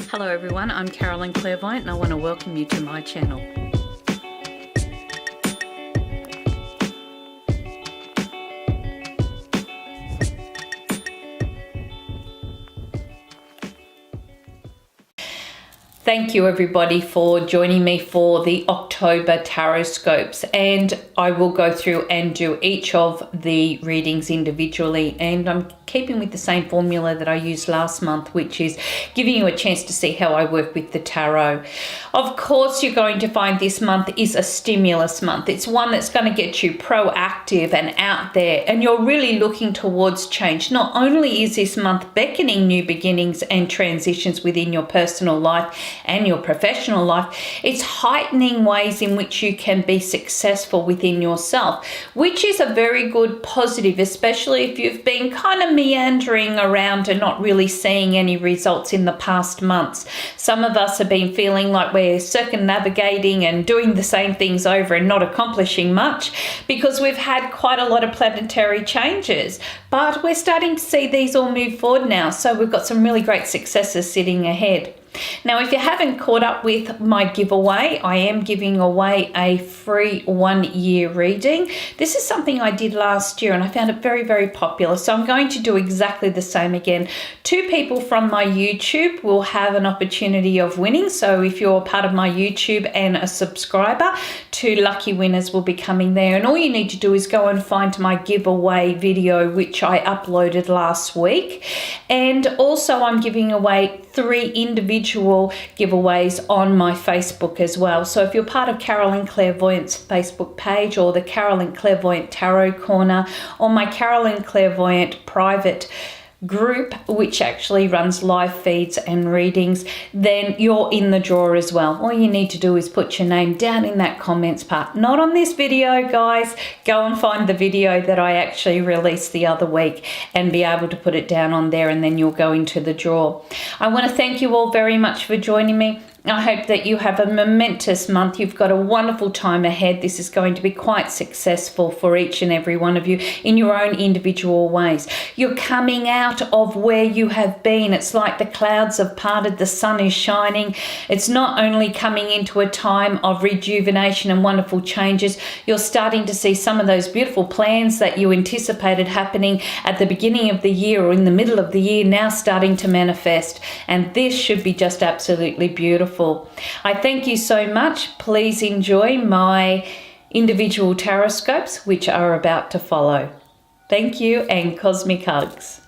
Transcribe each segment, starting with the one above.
Hello everyone, I'm Carolyn Clairvoyant and I want to welcome you to my channel. Thank you everybody for joining me for the October Tarotscopes, and I will go through and do each of the readings individually, and I'm keeping with the same formula that I used last month, which is giving you a chance to see how I work with the tarot. Of course, you're going to find this month is a stimulus month. It's one that's going to get you proactive and out there, and you're really looking towards change. Not only is this month beckoning new beginnings and transitions within your personal life and your professional life, it's heightening ways in which you can be successful within yourself, which is a very good positive, especially if you've been kind of meandering around and not really seeing any results in the past months. Some of us have been feeling like we're circumnavigating and doing the same things over and not accomplishing much because we've had quite a lot of planetary changes, but we're starting to see these all move forward now, so we've got some really great successes sitting ahead. Now, if you haven't caught up with my giveaway, I am giving away a free 1-year reading. This is something I did last year and I found it very, very popular. So I'm going to do exactly the same again. 2 people from my YouTube will have an opportunity of winning. So if you're part of my YouTube and a subscriber, 2 lucky winners will be coming there. And all you need to do is go and find my giveaway video, which I uploaded last week. And also I'm giving away 3 individual giveaways on my Facebook as well. So if you're part of Carolyn Clairvoyant's Facebook page or the Carolyn Clairvoyant Tarot Corner or my Carolyn Clairvoyant private group, which actually runs live feeds and readings, then you're in the draw as well. All you need to do is put your name down in that comments part. Not on this video, guys. Go and find the video that I actually released the other week and be able to put it down on there, and then you'll go into the draw. I want to thank you all very much for joining me. I hope that you have a momentous month. You've got a wonderful time ahead. This is going to be quite successful for each and every one of you in your own individual ways. You're coming out of where you have been. It's like the clouds have parted, the sun is shining. It's not only coming into a time of rejuvenation and wonderful changes, you're starting to see some of those beautiful plans that you anticipated happening at the beginning of the year or in the middle of the year now starting to manifest. And this should be just absolutely beautiful. I thank you so much. Please enjoy my individual Tarotscopes, which are about to follow. Thank you and cosmic hugs.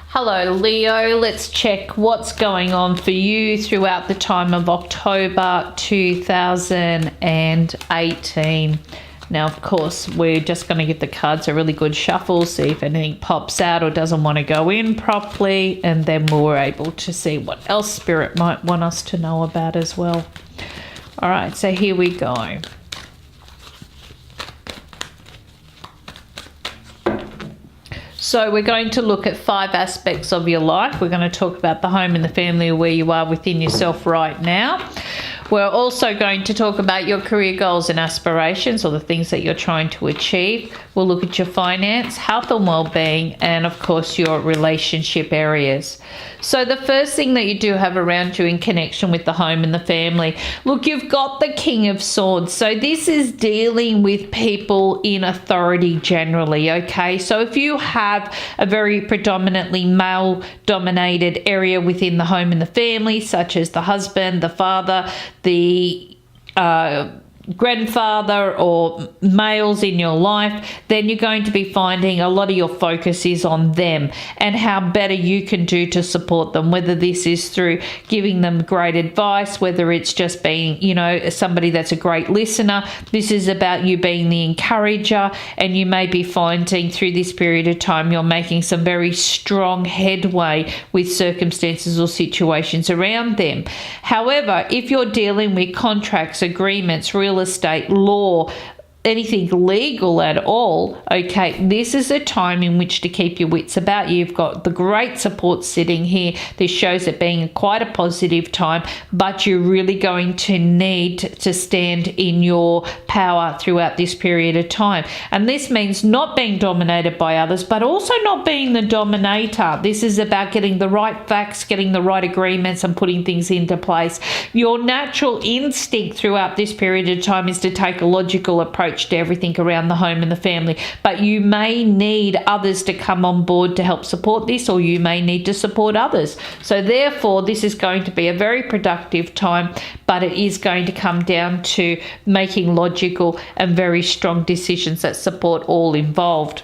Hello Leo, let's check what's going on for you throughout the time of October 2018. Now, of course, we're just going to give the cards a really good shuffle, see if anything pops out or doesn't want to go in properly, and then we're able to see what else Spirit might want us to know about as well. All right, so here we go. So we're going to look at 5 aspects of your life. We're going to talk about the home and the family, where you are within yourself right now. We're also going to talk about your career goals and aspirations, or the things that you're trying to achieve. We'll look at your finance, health and well-being, and of course your relationship areas. So the first thing that you do have around you in connection with the home and the family, look, you've got the King of Swords. So this is dealing with people in authority generally, okay? So if you have a very predominantly male-dominated area within the home and the family, such as the husband, the father, the grandfather, or males in your life, then you're going to be finding a lot of your focus is on them and how better you can do to support them, whether this is through giving them great advice, whether it's just being, you know, somebody that's a great listener. This is about you being the encourager, and you may be finding through this period of time you're making some very strong headway with circumstances or situations around them. However, if you're dealing with contracts, agreements, real estate, law, anything legal at all, okay, this is a time in which to keep your wits about you. You've got the great support sitting here. This shows it being quite a positive time, but you're really going to need to stand in your power throughout this period of time. And this means not being dominated by others, but also not being the dominator. This is about getting the right facts, getting the right agreements, and putting things into place. Your natural instinct throughout this period of time is to take a logical approach to everything around the home and the family, but you may need others to come on board to help support this, or you may need to support others. So therefore, this is going to be a very productive time, but it is going to come down to making logical and very strong decisions that support all involved.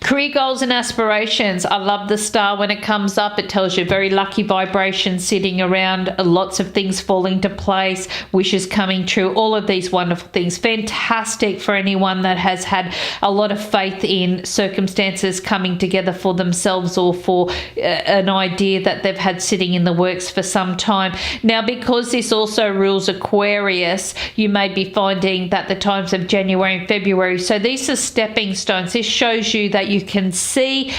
Career goals and aspirations. I love the star when it comes up. It tells you very lucky vibration sitting around, lots of things falling to place, wishes coming true, all of these wonderful things. Fantastic for anyone that has had a lot of faith in circumstances coming together for themselves, or for an idea that they've had sitting in the works for some time. Now, because this also rules Aquarius, you may be finding that the times of January and February, so these are stepping stones. This shows you that you can see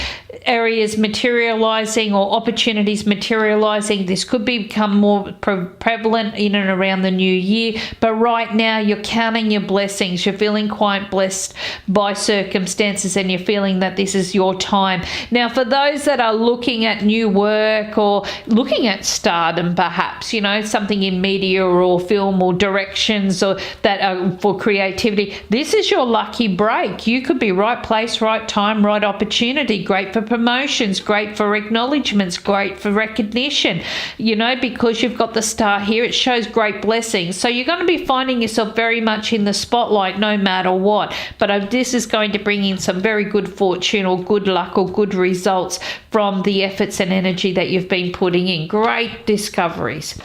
areas materializing or opportunities materializing. This could become more prevalent in and around the new year, but right now you're counting your blessings. You're feeling quite blessed by circumstances, and you're feeling that this is your time. Now, for those that are looking at new work or looking at stardom, perhaps, you know, something in media or film or directions, or that are for creativity, this is your lucky break. You could be right place, right time, right opportunity. Great for promotions, great for acknowledgements, great for recognition, you know, because you've got the star here. It shows great blessings. So you're going to be finding yourself very much in the spotlight no matter what. But this is going to bring in some very good fortune or good luck or good results from the efforts and energy that you've been putting in. Great discoveries.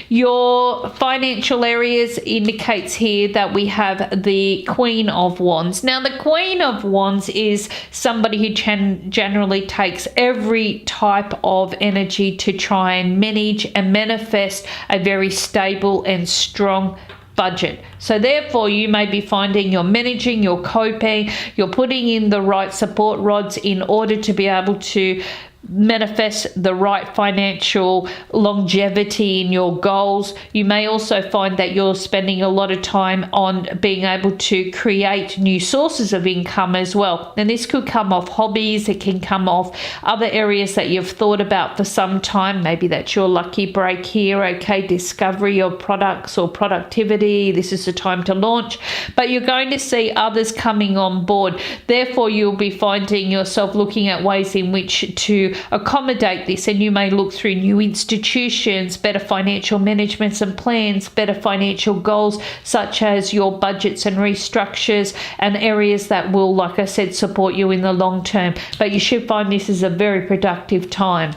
Your financial areas indicates here that we have the Queen of Wands. Now, the Queen of Wands is somebody who generally takes every type of energy to try and manage and manifest a very stable and strong budget. So therefore, you may be finding you're managing, you're coping, you're putting in the right support rods in order to be able to manifest the right financial longevity in your goals. You may also find that you're spending a lot of time on being able to create new sources of income as well. And this could come off hobbies, it can come off other areas that you've thought about for some time. Maybe that's your lucky break here, okay, discovery of products or productivity. This is the time to launch, but you're going to see others coming on board. Therefore, you'll be finding yourself looking at ways in which to accommodate this, and you may look through new institutions, better financial managements and plans, better financial goals such as your budgets and restructures, and areas that will, like I said, support you in the long term. But you should find this is a very productive time.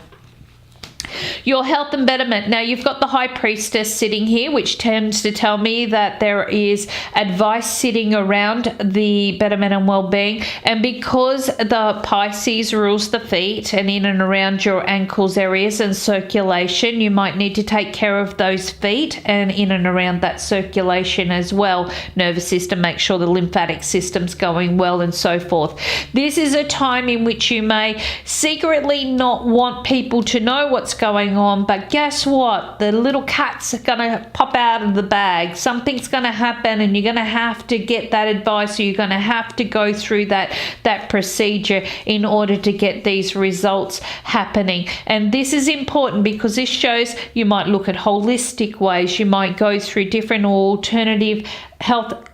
Your health and betterment. Now, you've got the High Priestess sitting here, which tends to tell me that there is advice sitting around the betterment and well-being. And because the Pisces rules the feet and in and around your ankles areas and circulation, you might need to take care of those feet and in and around that circulation as well. Nervous system, make sure the lymphatic system's going well, and so forth. This is a time in which you may secretly not want people to know what's going on, but guess what? The little cat's are going to pop out of the bag. Something's going to happen, and you're going to have to get that advice, or you're going to have to go through that procedure in order to get these results happening. And this is important because this shows you might look at holistic ways. You might go through different alternative health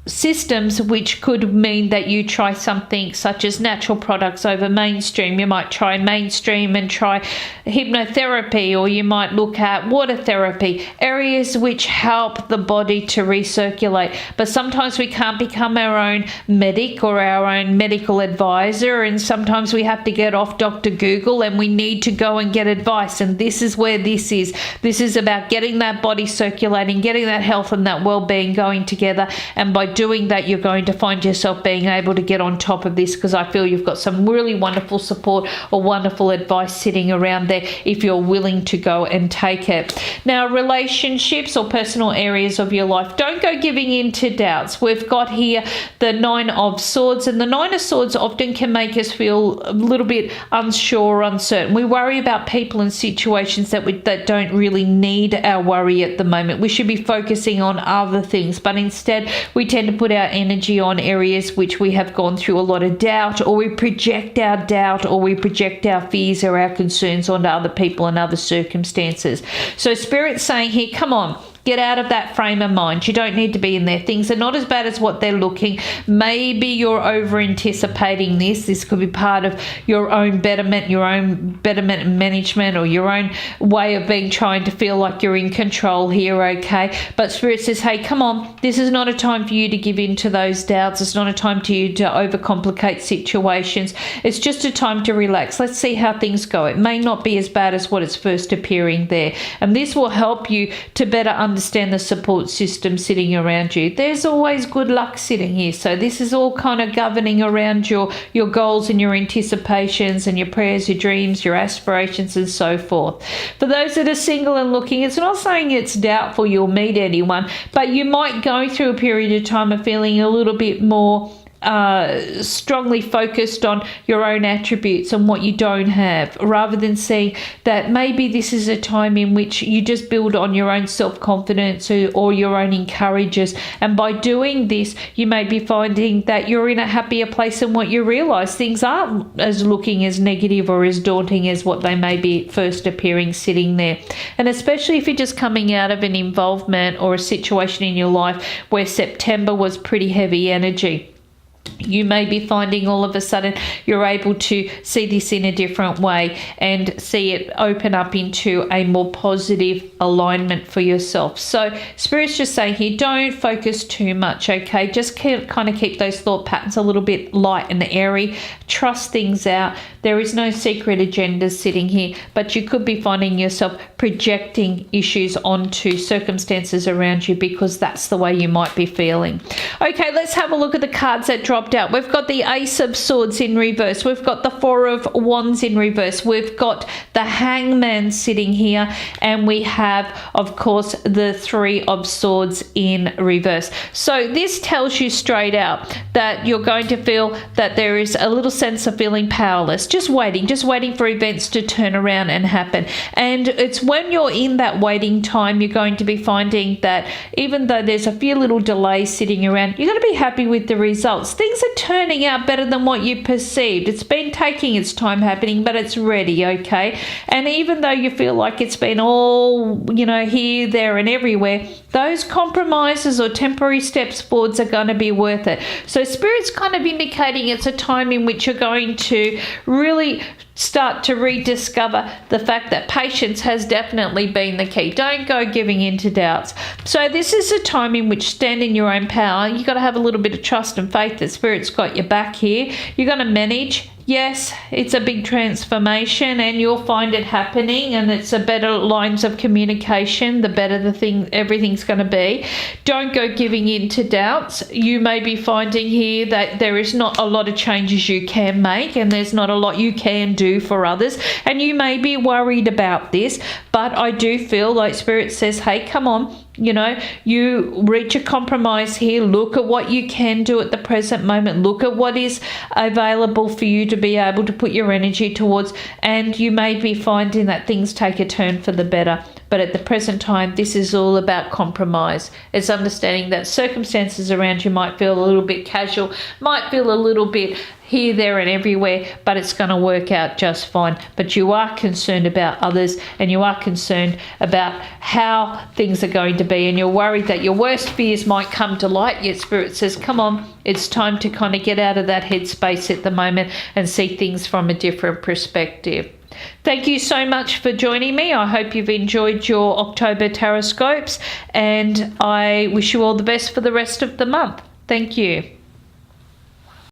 systems, which could mean that you try something such as natural products over mainstream. You might try mainstream and try hypnotherapy, or you might look at water therapy, areas which help the body to recirculate. But sometimes we can't become our own medic or our own medical advisor, and sometimes we have to get off Dr. Google and we need to go and get advice. And this is where this is. This is about getting that body circulating, getting that health and that well-being going together, and by doing that, you're going to find yourself being able to get on top of this, because I feel you've got some really wonderful support or wonderful advice sitting around there if you're willing to go and take it. Now, relationships or personal areas of your life, don't go giving in to doubts. We've got here the Nine of Swords, and the Nine of Swords often can make us feel a little bit unsure, uncertain. We worry about people and situations that don't really need our worry at the moment. We should be focusing on other things, but instead we tend to put our energy on areas which we have gone through a lot of doubt, or we project our doubt, or we project our fears or our concerns onto other people and other circumstances. So Spirit's saying here, come on, get out of that frame of mind. You don't need to be in there. Things are not as bad as what they're looking. Maybe you're over anticipating this. This could be part of your own betterment management, or your own way of being, trying to feel like you're in control here, okay? But Spirit says, hey, come on, this is not a time for you to give in to those doubts. It's not a time for you to overcomplicate situations. It's just a time to relax. Let's see how things go. It may not be as bad as what it's first appearing there. And this will help you to better understand the support system sitting around you. There's always good luck sitting here. So this is all kind of governing around your goals and your anticipations and your prayers, your dreams, your aspirations, and so forth. For those that are single and looking, it's not saying it's doubtful you'll meet anyone, but you might go through a period of time of feeling a little bit more strongly focused on your own attributes and what you don't have, rather than seeing that maybe this is a time in which you just build on your own self-confidence or your own encouragers. And by doing this, you may be finding that you're in a happier place than what you realize. Things aren't as looking as negative or as daunting as what they may be first appearing sitting there. And especially if you're just coming out of an involvement or a situation in your life where September was pretty heavy energy, you may be finding all of a sudden you're able to see this in a different way and see it open up into a more positive alignment for yourself. So Spirit's just saying here, don't focus too much, okay? Just kind of keep those thought patterns a little bit light and airy. Trust things out. There is no secret agendas sitting here, but you could be finding yourself projecting issues onto circumstances around you because that's the way you might be feeling. Okay, let's have a look at the cards that dropped out. We've got the Ace of Swords in reverse. We've got the Four of Wands in reverse. We've got the Hangman sitting here, and we have, of course, the Three of Swords in reverse. So this tells you straight out that you're going to feel that there is a little sense of feeling powerless, just waiting for events to turn around and happen. And it's when you're in that waiting time, you're going to be finding that even though there's a few little delays sitting around, you're going to be happy with the results. Things are turning out better than what you perceived. It's been taking its time happening, but it's ready, okay? And even though you feel like it's been all, here, there, and everywhere, those compromises or temporary steps forwards are going to be worth it. So Spirit's kind of indicating it's a time in which you're going to really start to rediscover the fact that patience has definitely been the key. Don't go giving in to doubts. So this is a time in which stand in your own power. You've got to have a little bit of trust and faith that Spirit's got your back here. You're going to manage. Yes, it's a big transformation and you'll find it happening, and it's a better lines of communication, the better everything's going to be. Don't go giving in to doubts. You may be finding here that there is not a lot of changes you can make, and there's not a lot you can do for others, and you may be worried about this, but I do feel like Spirit says, hey, come on, you reach a compromise here. Look at what you can do at the present moment. Look at what is available for you to be able to put your energy towards, and you may be finding that things take a turn for the better. But at the present time, this is all about compromise. It's understanding that circumstances around you might feel a little bit casual, might feel a little bit here, there, and everywhere, but it's going to work out just fine. But you are concerned about others, and you are concerned about how things are going to be, and you're worried that your worst fears might come to light. Yet Spirit says, come on, it's time to kind of get out of that headspace at the moment and see things from a different perspective. Thank you so much for joining me. I hope you've enjoyed your October Tarotscopes, and I wish you all the best for the rest of the month. Thank you.